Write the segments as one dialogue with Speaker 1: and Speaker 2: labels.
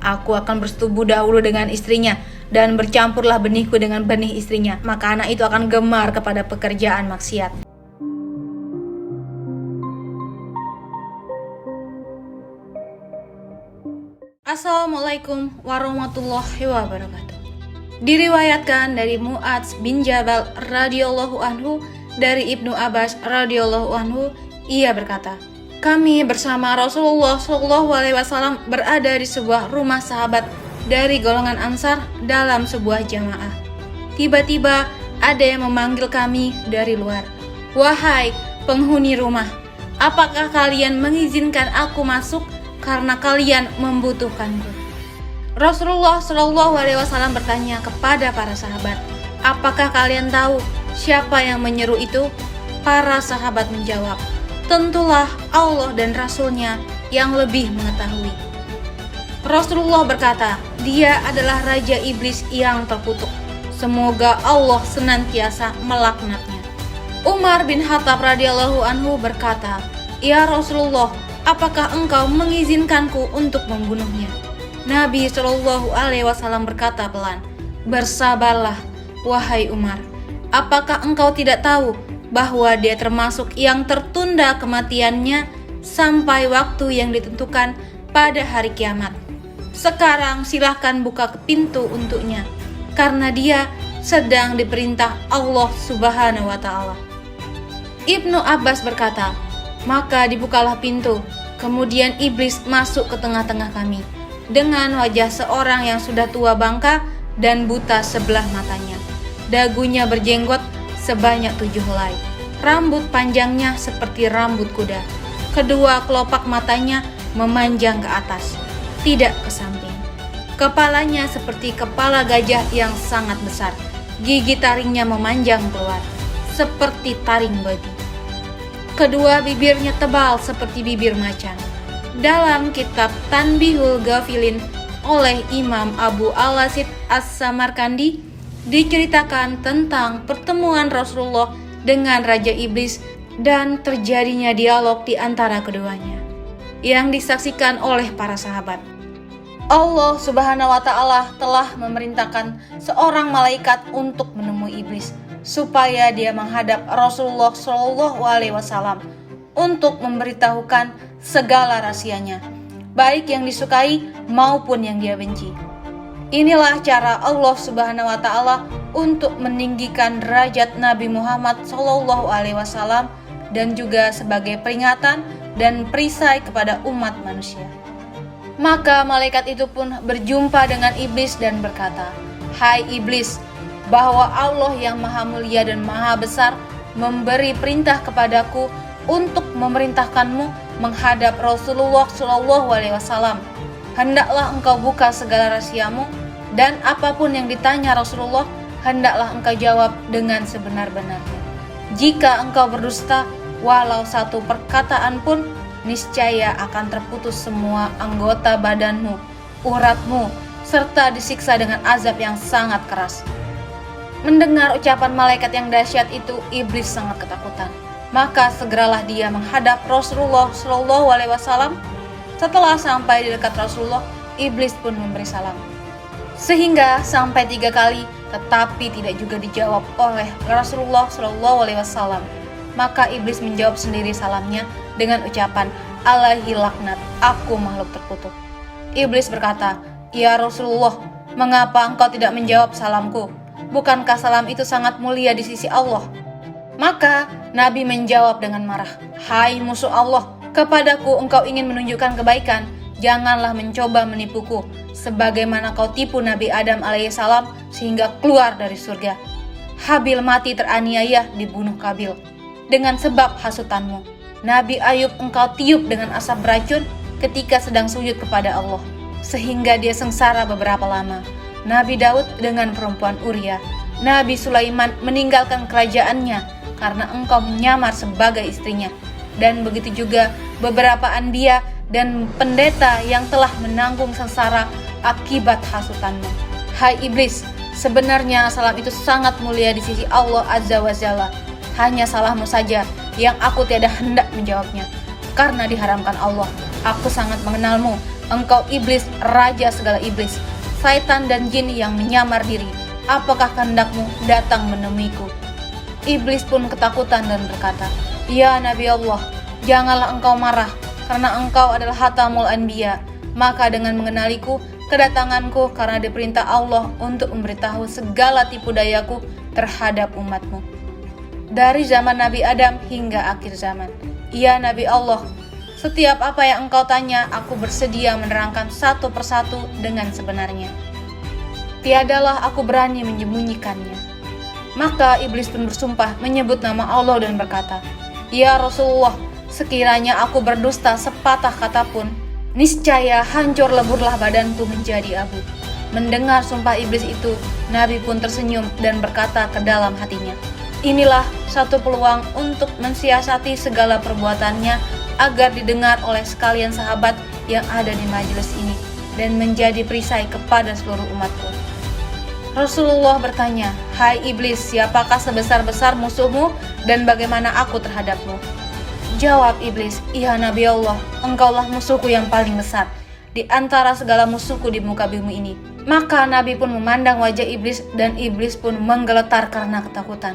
Speaker 1: Aku akan bersetubuh dahulu dengan istrinya, dan bercampurlah benihku dengan benih istrinya, maka anak itu akan gemar kepada pekerjaan maksiat. Assalamualaikum warahmatullahi wabarakatuh. Diriwayatkan dari Mu'adz bin Jabal radhiyallahu anhu dari Ibnu Abbas radhiyallahu anhu, ia berkata, kami bersama Rasulullah SAW berada di sebuah rumah sahabat dari golongan Ansar dalam sebuah jamaah. Tiba-tiba ada yang memanggil kami dari luar. Wahai penghuni rumah, apakah kalian mengizinkan aku masuk karena kalian membutuhkanku? Rasulullah SAW bertanya kepada para sahabat, apakah kalian tahu siapa yang menyeru itu? Para sahabat menjawab, tentulah Allah dan Rasul-Nya yang lebih mengetahui. Rasulullah berkata, dia adalah Raja Iblis yang terkutuk. Semoga Allah senantiasa melaknatnya. Umar bin Khattab radhiyallahu anhu berkata, ya Rasulullah, apakah engkau mengizinkanku untuk membunuhnya? Nabi SAW berkata pelan, bersabarlah, wahai Umar. Apakah engkau tidak tahu bahwa dia termasuk yang tertunda kematiannya sampai waktu yang ditentukan pada hari kiamat? Sekarang silahkan buka pintu untuknya, karena dia sedang diperintah Allah Subhanahu wa Ta'ala. Ibnu Abbas berkata, maka dibukalah pintu, kemudian iblis masuk ke tengah-tengah kami dengan wajah seorang yang sudah tua bangka dan buta sebelah matanya. Dagunya berjenggot sebanyak 7 helai. Rambut panjangnya seperti rambut kuda. Kedua kelopak matanya memanjang ke atas, tidak ke samping. Kepalanya seperti kepala gajah yang sangat besar. Gigi taringnya memanjang keluar, seperti taring babi. Kedua bibirnya tebal seperti bibir macan. Dalam kitab Tanbihul Ghafilin oleh Imam Abu Al-Lasid As-Samarkandi diceritakan tentang pertemuan Rasulullah dengan Raja Iblis dan terjadinya dialog di antara keduanya yang disaksikan oleh para sahabat. Allah Subhanahu wa Ta'ala telah memerintahkan seorang malaikat untuk menemui iblis supaya dia menghadap Rasulullah SAW untuk memberitahukan segala rahasianya, baik yang disukai maupun yang dia benci. Inilah cara Allah Subhanahu wa Ta'ala untuk meninggikan derajat Nabi Muhammad SAW dan juga sebagai peringatan dan perisai kepada umat manusia. Maka malaikat itu pun berjumpa dengan iblis dan berkata, hai iblis, bahwa Allah yang maha mulia dan maha besar memberi perintah kepadaku untuk memerintahkanmu menghadap Rasulullah SAW. Hendaklah engkau buka segala rahasiamu, dan apapun yang ditanya Rasulullah, hendaklah engkau jawab dengan sebenar-benarnya. Jika engkau berdusta, walau satu perkataan pun, niscaya akan terputus semua anggota badanmu, uratmu, serta disiksa dengan azab yang sangat keras. Mendengar ucapan malaikat yang dahsyat itu, iblis sangat ketakutan. Maka segeralah dia menghadap Rasulullah SAW. Setelah sampai di dekat Rasulullah, iblis pun memberi salam. Sehingga sampai 3 kali, tetapi tidak juga dijawab oleh Rasulullah SAW. Maka iblis menjawab sendiri salamnya dengan ucapan, alaihi laknat, aku makhluk terkutuk. Iblis berkata, ya Rasulullah, mengapa engkau tidak menjawab salamku? Bukankah salam itu sangat mulia di sisi Allah? Maka Nabi menjawab dengan marah, hai musuh Allah, kepadaku engkau ingin menunjukkan kebaikan, janganlah mencoba menipuku, sebagaimana kau tipu Nabi Adam alaihissalam sehingga keluar dari surga. Habil mati teraniaya dibunuh Kabil dengan sebab hasutanmu. Nabi Ayub engkau tiup dengan asap beracun ketika sedang sujud kepada Allah, sehingga dia sengsara beberapa lama. Nabi Daud dengan perempuan Uria. Nabi Sulaiman meninggalkan kerajaannya karena engkau menyamar sebagai istrinya. Dan begitu juga beberapa anbiya dan pendeta yang telah menanggung sengsara akibat hasutanmu. Hai iblis, sebenarnya salam itu sangat mulia di sisi Allah Azza wa Jalla. Hanya salahmu saja yang aku tiada hendak menjawabnya, karena diharamkan Allah. Aku sangat mengenalmu Engkau iblis, raja segala iblis, syaitan dan jin yang menyamar diri. Apakah kehendakmu datang menemuiku?" Iblis pun ketakutan dan berkata, "Ya Nabi Allah, janganlah engkau marah, karena engkau adalah Hatamul Anbiya. Maka dengan mengenaliku, kedatanganku karena diperintah Allah untuk memberitahu segala tipu dayaku terhadap umatmu. Dari zaman Nabi Adam hingga akhir zaman. Ya Nabi Allah, setiap apa yang engkau tanya, aku bersedia menerangkan satu persatu dengan sebenarnya. Tiadalah aku berani menyembunyikannya." Maka iblis pun bersumpah menyebut nama Allah dan berkata, "Ya Rasulullah, sekiranya aku berdusta sepatah kata pun, niscaya hancur leburlah badanku menjadi abu." Mendengar sumpah iblis itu, Nabi pun tersenyum dan berkata ke dalam hatinya, "Inilah satu peluang untuk mensiasati segala perbuatannya agar didengar oleh sekalian sahabat yang ada di majelis ini dan menjadi perisai kepada seluruh umatku." Rasulullah bertanya, "Hai iblis, siapakah sebesar-besar musuhmu dan bagaimana aku terhadapmu?" Jawab iblis, "Ya Nabi Allah, engkaulah musuhku yang paling besar di antara segala musuhku di muka bumi ini." Maka Nabi pun memandang wajah iblis dan iblis pun menggeletar karena ketakutan.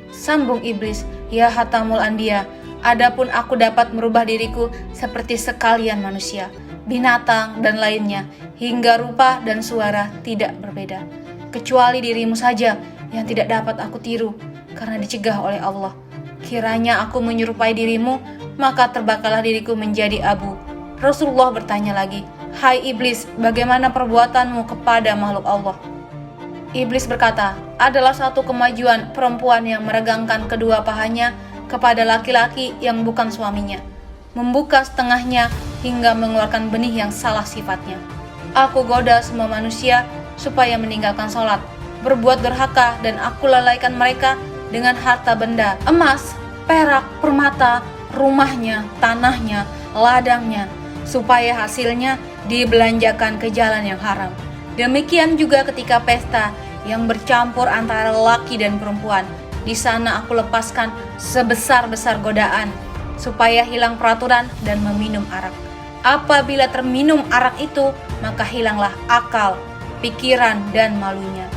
Speaker 1: Sambung iblis, "Ya Hatamul Anbiya, adapun aku dapat merubah diriku seperti sekalian manusia, binatang dan lainnya, hingga rupa dan suara tidak berbeda. Kecuali dirimu saja yang tidak dapat aku tiru karena dicegah oleh Allah. Kiranya aku menyerupai dirimu, maka terbakarlah diriku menjadi abu." Rasulullah bertanya lagi, "Hai iblis, bagaimana perbuatanmu kepada makhluk Allah?" Iblis berkata, "Adalah satu kemajuan perempuan yang meregangkan kedua pahanya kepada laki-laki yang bukan suaminya, membuka setengahnya hingga mengeluarkan benih yang salah sifatnya. Aku goda semua manusia supaya meninggalkan sholat, berbuat durhaka, dan aku lalaikan mereka dengan harta benda, emas, perak, permata, rumahnya, tanahnya, ladangnya, supaya hasilnya dibelanjakan ke jalan yang haram. Demikian juga ketika pesta yang bercampur antara lelaki dan perempuan. Di sana aku lepaskan sebesar-besar godaan, supaya hilang peraturan dan meminum arak. Apabila terminum arak itu, maka hilanglah akal, pikiran, dan malunya.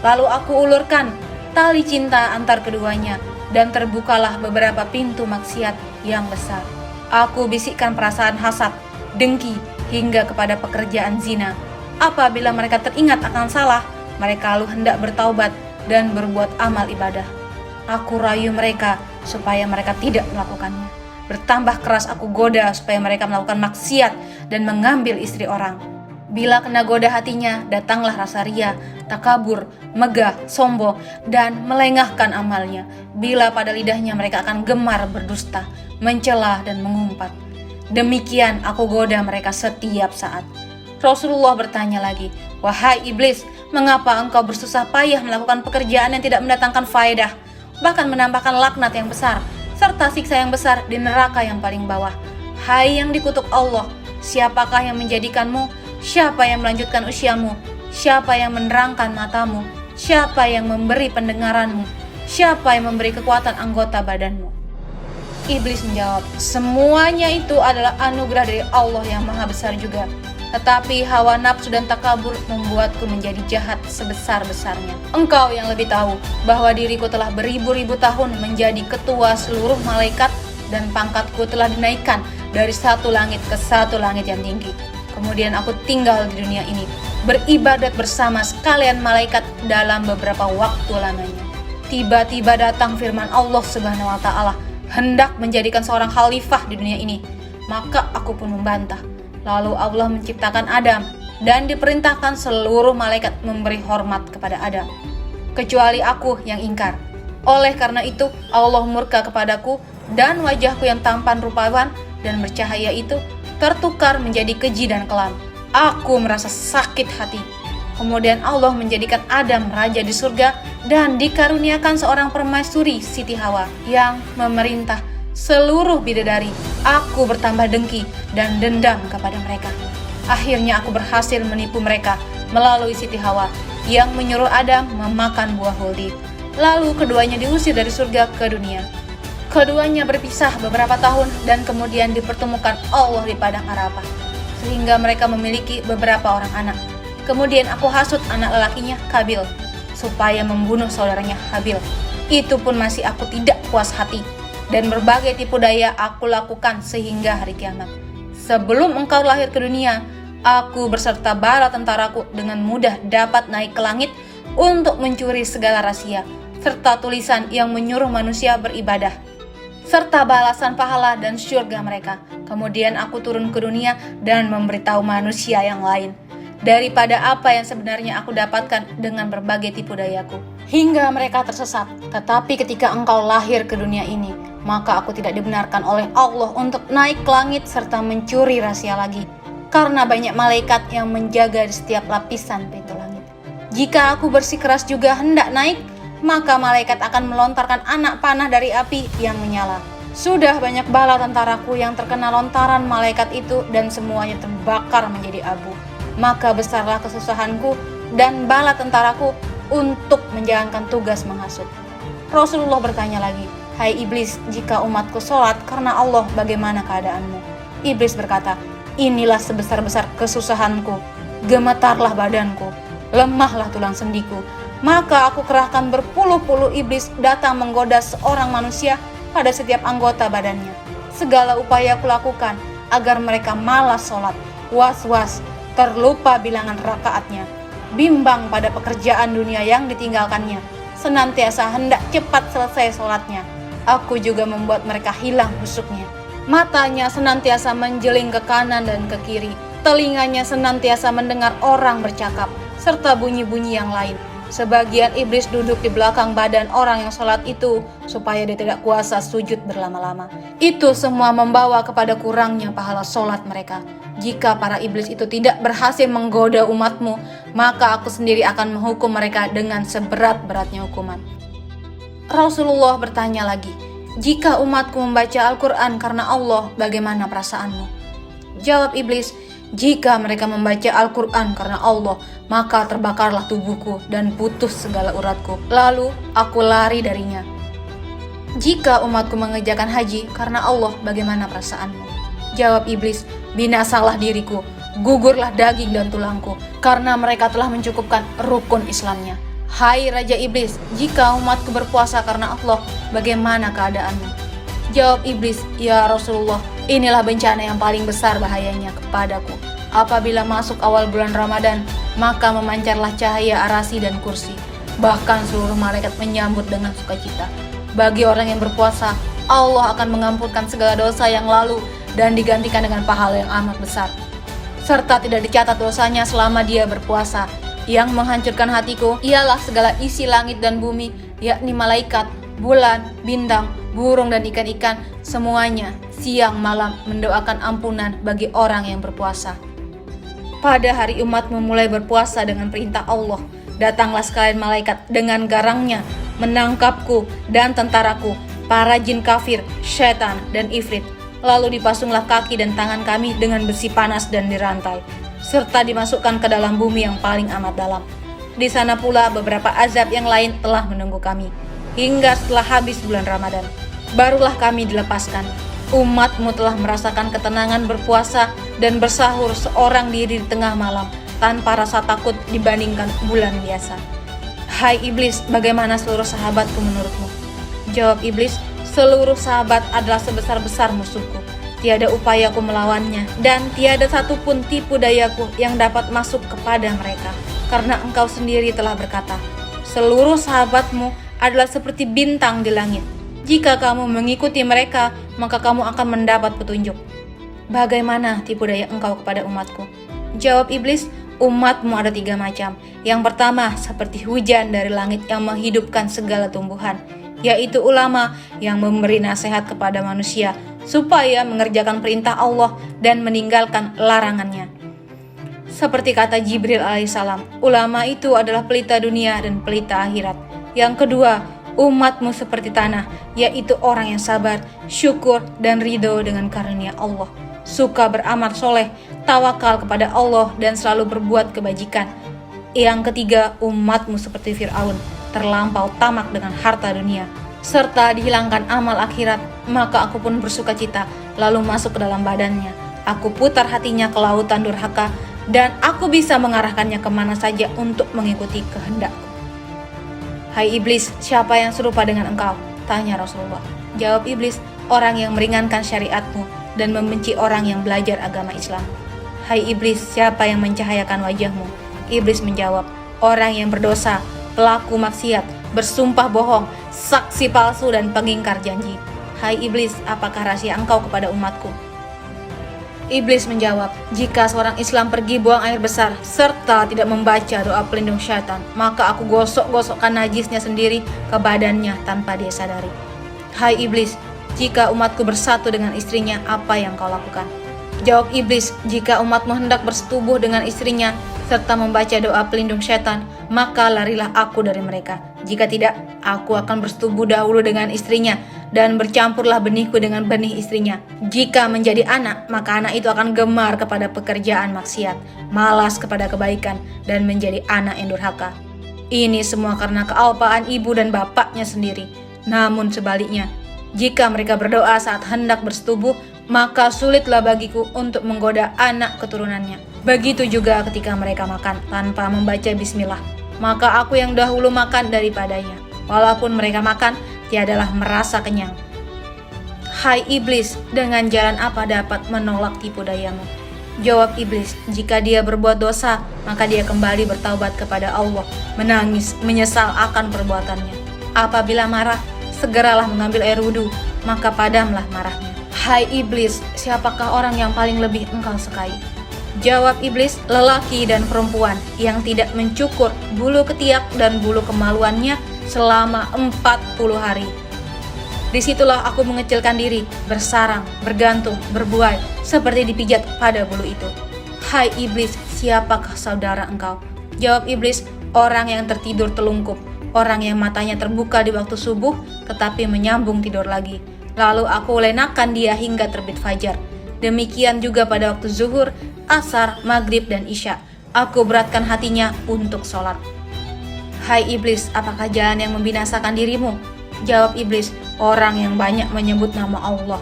Speaker 1: Lalu aku ulurkan tali cinta antar keduanya, dan terbukalah beberapa pintu maksiat yang besar. Aku bisikkan perasaan hasad, dengki, hingga kepada pekerjaan zina. Apabila mereka teringat akan salah, mereka lalu hendak bertaubat dan berbuat amal ibadah. Aku rayu mereka supaya mereka tidak melakukannya. Bertambah keras aku goda supaya mereka melakukan maksiat dan mengambil istri orang. Bila kena goda hatinya, datanglah rasa ria, takabur, megah, sombong, dan melengahkan amalnya. Bila pada lidahnya mereka akan gemar berdusta, mencela, dan mengumpat. Demikian aku goda mereka setiap saat." Rasulullah bertanya lagi, "Wahai iblis, mengapa engkau bersusah payah melakukan pekerjaan yang tidak mendatangkan faedah, bahkan menambahkan laknat yang besar, serta siksa yang besar di neraka yang paling bawah? Hai yang dikutuk Allah, siapakah yang menjadikanmu? Siapa yang melanjutkan usiamu? Siapa yang menerangkan matamu? Siapa yang memberi pendengaranmu? Siapa yang memberi kekuatan anggota badanmu?" Iblis menjawab, "Semuanya itu adalah anugerah dari Allah yang maha besar juga. Tetapi hawa nafsu dan takabur membuatku menjadi jahat sebesar-besarnya. Engkau yang lebih tahu bahwa diriku telah beribu-ribu tahun menjadi ketua seluruh malaikat dan pangkatku telah dinaikkan dari satu langit ke satu langit yang tinggi. Kemudian aku tinggal di dunia ini, beribadat bersama sekalian malaikat dalam beberapa waktu lamanya. Tiba-tiba datang firman Allah Subhanahu wa Ta'ala, hendak menjadikan seorang khalifah di dunia ini. Maka aku pun membantah. Lalu Allah menciptakan Adam dan diperintahkan seluruh malaikat memberi hormat kepada Adam, kecuali aku yang ingkar. Oleh karena itu Allah murka kepadaku dan wajahku yang tampan rupawan dan bercahaya itu tertukar menjadi keji dan kelam. Aku merasa sakit hati. Kemudian Allah menjadikan Adam raja di surga dan dikaruniakan seorang permaisuri Siti Hawa yang memerintah seluruh bidadari. Aku bertambah dengki dan dendam kepada mereka. Akhirnya aku berhasil menipu mereka melalui Siti Hawa yang menyuruh Adam memakan buah huldi. Lalu keduanya diusir dari surga ke dunia. Keduanya berpisah beberapa tahun dan kemudian dipertemukan Allah di padang Arafah. sehingga mereka memiliki beberapa orang anak. Kemudian aku hasut anak lelakinya Kabil supaya membunuh saudaranya Habil. Itu pun masih aku tidak puas hati, dan berbagai tipu daya aku lakukan sehingga hari kiamat. Sebelum engkau lahir ke dunia, aku beserta bala tentaraku dengan mudah dapat naik ke langit untuk mencuri segala rahasia, serta tulisan yang menyuruh manusia beribadah, serta balasan pahala dan syurga mereka. Kemudian aku turun ke dunia dan memberitahu manusia yang lain daripada apa yang sebenarnya aku dapatkan dengan berbagai tipu dayaku, hingga mereka tersesat. Tetapi ketika engkau lahir ke dunia ini, maka aku tidak dibenarkan oleh Allah untuk naik ke langit serta mencuri rahasia lagi, karena banyak malaikat yang menjaga di setiap lapisan pintu langit. Jika aku bersikeras juga hendak naik, maka malaikat akan melontarkan anak panah dari api yang menyala. Sudah banyak bala tentaraku yang terkena lontaran malaikat itu dan semuanya terbakar menjadi abu. Maka besarlah kesusahanku dan bala tentaraku untuk menjalankan tugas menghasut. Rasulullah bertanya lagi, "Hai iblis, jika umatku sholat karena Allah, bagaimana keadaanmu?" Iblis berkata, "Inilah sebesar-besar kesusahanku, gemetarlah badanku, lemahlah tulang sendiku." Maka aku kerahkan berpuluh-puluh iblis datang menggoda seorang manusia pada setiap anggota badannya. Segala upaya aku lakukan agar mereka malas sholat, was-was, terlupa bilangan rakaatnya, bimbang pada pekerjaan dunia yang ditinggalkannya, senantiasa hendak cepat selesai sholatnya. Aku juga membuat mereka hilang husuknya. Matanya senantiasa menjeling ke kanan dan ke kiri, telinganya senantiasa mendengar orang bercakap, serta bunyi-bunyi yang lain. Sebagian iblis duduk di belakang badan orang yang sholat itu supaya dia tidak kuasa sujud berlama-lama. Itu semua membawa kepada kurangnya pahala sholat mereka. Jika para iblis itu tidak berhasil menggoda umatmu, maka aku sendiri akan menghukum mereka dengan seberat-beratnya hukuman. Rasulullah bertanya lagi, "Jika umatku membaca Al-Quran karena Allah, bagaimana perasaanmu?" Jawab iblis, "Jika mereka membaca Al-Quran karena Allah, maka terbakarlah tubuhku dan putus segala uratku, lalu aku lari darinya." "Jika umatku mengerjakan haji karena Allah, bagaimana perasaanmu?" Jawab iblis, "Binasalah diriku, gugurlah daging dan tulangku, karena mereka telah mencukupkan rukun Islamnya." "Hai Raja Iblis, jika umatku berpuasa karena Allah, bagaimana keadaanmu?" Jawab iblis, "Ya Rasulullah, inilah bencana yang paling besar bahayanya kepadaku. Apabila masuk awal bulan Ramadan, maka memancarlah cahaya arasi dan kursi. Bahkan seluruh malaikat menyambut dengan sukacita. Bagi orang yang berpuasa, Allah akan mengampunkan segala dosa yang lalu dan digantikan dengan pahala yang amat besar. Serta tidak dicatat dosanya selama dia berpuasa. Yang menghancurkan hatiku ialah segala isi langit dan bumi, yakni malaikat, bulan, bintang, burung dan ikan-ikan, semuanya siang malam mendoakan ampunan bagi orang yang berpuasa. Pada hari umatmu mulai berpuasa dengan perintah Allah, datanglah sekalian malaikat dengan garangnya, menangkapku dan tentaraku, para jin kafir, syaitan dan ifrit. Lalu dipasunglah kaki dan tangan kami dengan besi panas dan dirantai, serta dimasukkan ke dalam bumi yang paling amat dalam. Di sana pula beberapa azab yang lain telah menunggu kami, hingga setelah habis bulan Ramadan, barulah kami dilepaskan. Umatmu telah merasakan ketenangan berpuasa dan bersahur seorang diri di tengah malam tanpa rasa takut dibandingkan bulan biasa." "Hai iblis, bagaimana seluruh sahabatku menurutmu?" Jawab iblis, "Seluruh sahabat adalah sebesar-besar musuhku. Tiada upayaku melawannya, dan tiada satupun tipu dayaku yang dapat masuk kepada mereka. Karena engkau sendiri telah berkata, seluruh sahabatmu adalah seperti bintang di langit. Jika kamu mengikuti mereka, maka kamu akan mendapat petunjuk. Bagaimana tipu daya engkau kepada umatku?" Jawab iblis, "Umatmu ada 3 macam. Yang pertama, seperti hujan dari langit yang menghidupkan segala tumbuhan, yaitu ulama yang memberi nasihat kepada manusia supaya mengerjakan perintah Allah dan meninggalkan larangannya. Seperti kata Jibril alaihissalam, ulama itu adalah pelita dunia dan pelita akhirat. Yang kedua, umatmu seperti tanah, yaitu orang yang sabar, syukur dan ridho dengan karunia Allah, suka beramal soleh, tawakal kepada Allah dan selalu berbuat kebajikan. Yang ketiga, umatmu seperti Fir'aun, terlampau tamak dengan harta dunia, serta dihilangkan amal akhirat. Maka aku pun bersuka cita, lalu masuk ke dalam badannya. Aku putar hatinya ke lautan durhaka, dan aku bisa mengarahkannya kemana saja untuk mengikuti kehendakku. Hai iblis, siapa yang serupa dengan engkau? Tanya Rasulullah. Jawab iblis, orang yang meringankan syariatmu dan membenci orang yang belajar agama Islam. Hai iblis, siapa yang mencahayakan wajahmu? Iblis menjawab, orang yang berdosa, pelaku maksiat, bersumpah bohong, saksi palsu dan pengingkar janji. Hai iblis, apakah rahasia engkau kepada umatku? Iblis menjawab, jika seorang Islam pergi buang air besar serta tidak membaca doa pelindung syaitan, maka aku gosok-gosokkan najisnya sendiri ke badannya tanpa dia sadari. Hai iblis, jika umatku bersatu dengan istrinya, apa yang kau lakukan? Jawab iblis, jika umatmu hendak bersetubuh dengan istrinya serta membaca doa pelindung syaitan, maka larilah aku dari mereka. Jika tidak, aku akan bersetubuh dahulu dengan istrinya dan bercampurlah benihku dengan benih istrinya. Jika menjadi anak, maka anak itu akan gemar kepada pekerjaan maksiat, malas kepada kebaikan, dan menjadi anak yang durhaka. Ini semua karena kealpaan ibu dan bapaknya sendiri. Namun sebaliknya, jika mereka berdoa saat hendak bersetubuh, maka sulitlah bagiku untuk menggoda anak keturunannya. Begitu juga ketika mereka makan tanpa membaca bismillah, maka aku yang dahulu makan daripadanya. Walaupun mereka makan, tiadalah merasa kenyang. Hai iblis, dengan jalan apa dapat menolak tipu dayamu? Jawab iblis, jika dia berbuat dosa, maka dia kembali bertaubat kepada Allah, menangis, menyesal akan perbuatannya. Apabila marah, segeralah mengambil air wudhu, maka padamlah marahnya. Hai iblis, siapakah orang yang paling lebih engkau sukai? Jawab iblis, lelaki dan perempuan yang tidak mencukur bulu ketiak dan bulu kemaluannya selama 40 hari. Disitulah aku mengecilkan diri, bersarang, bergantung, berbuai, seperti dipijat pada bulu itu. Hai iblis, siapakah saudara engkau? Jawab iblis, orang yang tertidur telungkup, orang yang matanya terbuka di waktu subuh, tetapi menyambung tidur lagi. Lalu aku lenakan dia hingga terbit fajar. Demikian juga pada waktu zuhur, asar, maghrib, dan isya. Aku beratkan hatinya untuk sholat. Hai iblis, apakah jalan yang membinasakan dirimu? Jawab iblis, orang yang banyak menyebut nama Allah,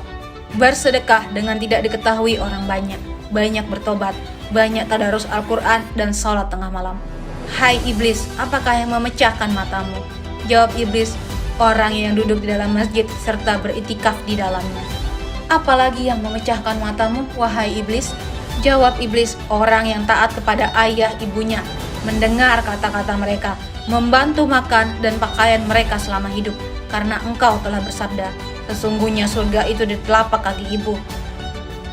Speaker 1: bersedekah dengan tidak diketahui orang banyak, banyak bertobat, banyak tadarus Al-Quran, dan sholat tengah malam. Hai iblis, apakah yang memecahkan matamu? Jawab iblis, orang yang duduk di dalam masjid serta beritikaf di dalamnya. Apalagi yang memecahkan matamu, wahai iblis? Jawab iblis, orang yang taat kepada ayah ibunya, mendengar kata-kata mereka, membantu makan dan pakaian mereka selama hidup, karena engkau telah bersabda, sesungguhnya surga itu di telapak kaki ibu.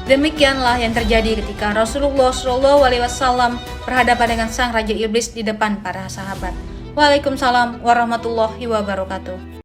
Speaker 1: Demikianlah yang terjadi ketika Rasulullah SAW berhadapan dengan sang Raja Iblis di depan para sahabat. Waalaikumsalam warahmatullahi wabarakatuh.